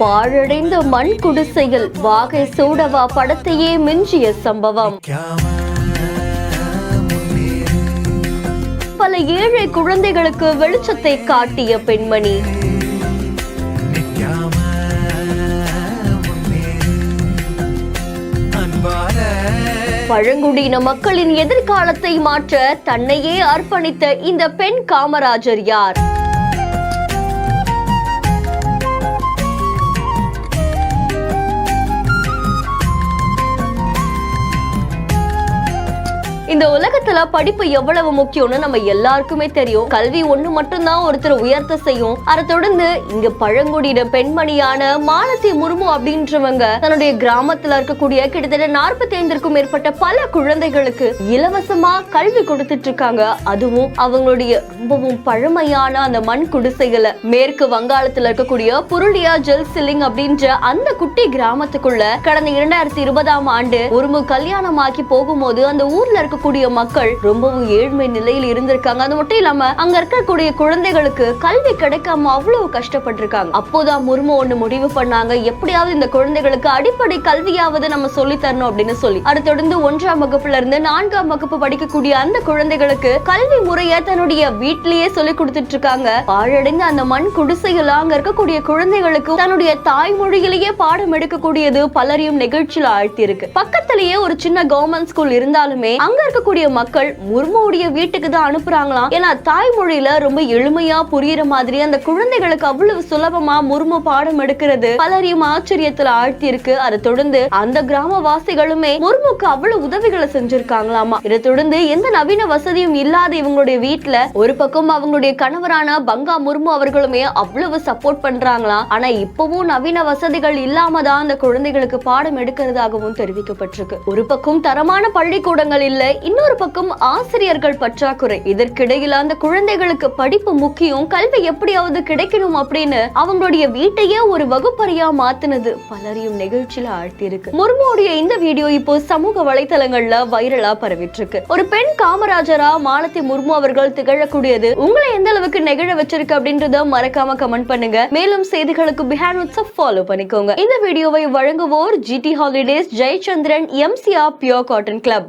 பாழடைந்த மண் குடிசையில் வாகை சூடவா படத்தையே மிஞ்சிய சம்பவம். பல ஏழை குழந்தைகளுக்கு வெளிச்சத்தை காட்டிய பெண்மணி. பழங்குடியின மக்களின் எதிர்காலத்தை மாற்ற தன்னையே அர்ப்பணித்த இந்த பெண் காமராஜர் யார்? இந்த உலகத்துல படிப்பு எவ்வளவு முக்கியம்னு நம்ம எல்லாருக்குமே தெரியும். கல்வி ஒண்ணு மட்டும்தான் ஒருத்தர் உயர்த்த செய்யும். அதை தொடர்ந்து இங்க பழங்குடியின பெண்மணியான மாலதி முர்மு அப்படின்றவங்க தன்னுடைய கிராமத்துல இருக்கக்கூடிய கிட்டத்தட்ட 45க்கும் மேற்பட்ட பல குழந்தைகளுக்கு இலவசமா கல்வி கொடுத்துட்டு இருக்காங்க. அதுவும் அவங்களுடைய ரொம்பவும் பழமையான அந்த மண் குடிசைகளை மேற்கு வங்காளத்துல இருக்கக்கூடிய புருலியா ஜெல் சிலிங் அப்படின்ற அந்த குட்டி கிராமத்துக்குள்ள கடந்த 2020ஆம் ஆண்டு முர்மு கல்யாணமாக்கி போகும்போது அந்த ஊர்ல இருக்க மக்கள் ரொம்பவும் ஏழ்மை நிலையில் இருந்திருக்காங்க. அது மட்டும் இல்லாம அங்க இருக்கக்கூடிய குழந்தைகளுக்கு கல்வி கிடைக்காம அவ்வளவு கஷ்டப்பட்டிருக்காங்க. அப்போதான் முர்மு ஒண்ணு முடிவு பண்ணாங்க, எப்படியாவது இந்த குழந்தைகளுக்கு அடிப்படை கல்வியாவது நம்ம சொல்லி தரணும் அப்படின்னு சொல்லி. அடுத்து தொடர்ந்து 1ஆம் வகுப்புல இருந்து 4ஆம் வகுப்பு படிக்கக்கூடிய அந்த குழந்தைகளுக்கு கல்வி முறைய தன்னுடைய வீட்டிலேயே சொல்லி கொடுத்துட்டு இருக்காங்க. பாழடைந்த அந்த மண் குடிசைகள் அங்க இருக்கக்கூடிய குழந்தைகளுக்கு தன்னுடைய தாய்மொழியிலேயே பாடம் எடுக்கக்கூடியது பலரையும் நிகழ்ச்சியில ஆழ்த்தி இருக்கு. பக்கத்திலேயே ஒரு சின்ன கவர்மெண்ட் ஸ்கூல் இருந்தாலுமே அங்க இருக்கக்கூடிய மக்கள் முர்முடைய வீட்டுக்கு தான் அனுப்புறாங்களாம். ஏன்னா தாய்மொழியில ரொம்ப எளிமையா புரியுற மாதிரி அந்த குழந்தைகளுக்கு அவ்வளவு சுலபமா முர்மு பாடம் எடுக்கிறது பலரையும் ஆச்சரியத்துல ஆழ்த்தி இருக்கு. அதை தொடர்ந்து அந்த கிராமவாசிகளுமே முர்முக்கு அவ்வளவு உதவிகளை செஞ்சிருக்காங்களாமா. இதை தொடர்ந்து எந்த நவீன வசதியும் இல்லாத இவங்களுடைய வீட்டுல ஒரு பக்கம் அவங்களுடைய கணவரான பங்கா முர்மு அவர்களுமே அவ்வளவு சப்போர்ட் பண்றாங்களாம். ஆனா இப்பவும் நவீன வசதிகள் இல்லாம தான் அந்த குழந்தைகளுக்கு பாடம் எடுக்கிறதாகவும் தெரிவிக்கப்பட்டிருக்கு. ஒரு பக்கம் தரமான பள்ளிக்கூடங்கள் இல்ல, இன்னொரு பக்கம் ஆசிரியர்கள் பற்றாக்குறை. இதற்கிடையில் அந்த குழந்தைகளுக்கு படிப்பு முக்கியம், கல்வி எப்படியாவது கிடைக்கணும் அப்படின்னு அவங்களுடைய வீட்டையே ஒரு வகுப்பறையா மாத்தினது பலரையும் நிகழ்ச்சியில ஆழ்த்தி இருக்கு. முர்முடைய இந்த வீடியோ இப்போ சமூக வலைதளங்கள்ல வைரலா பரவிட்டு இருக்கு. ஒரு பெண் காமராஜரா மாலதி முர்மு அவர்கள் திகழக்கூடியது உங்களை எந்த அளவுக்கு நெகிழ வச்சிருக்கு அப்படின்றத மறக்காம கமெண்ட் பண்ணுங்க. மேலும் செய்திகளுக்கு பிஹேண்ட் ஃபாலோ பண்ணிக்கோங்க. இந்த வீடியோவை வழங்குவோர் GT holidays, Jayachandran, MCR pure cotton club.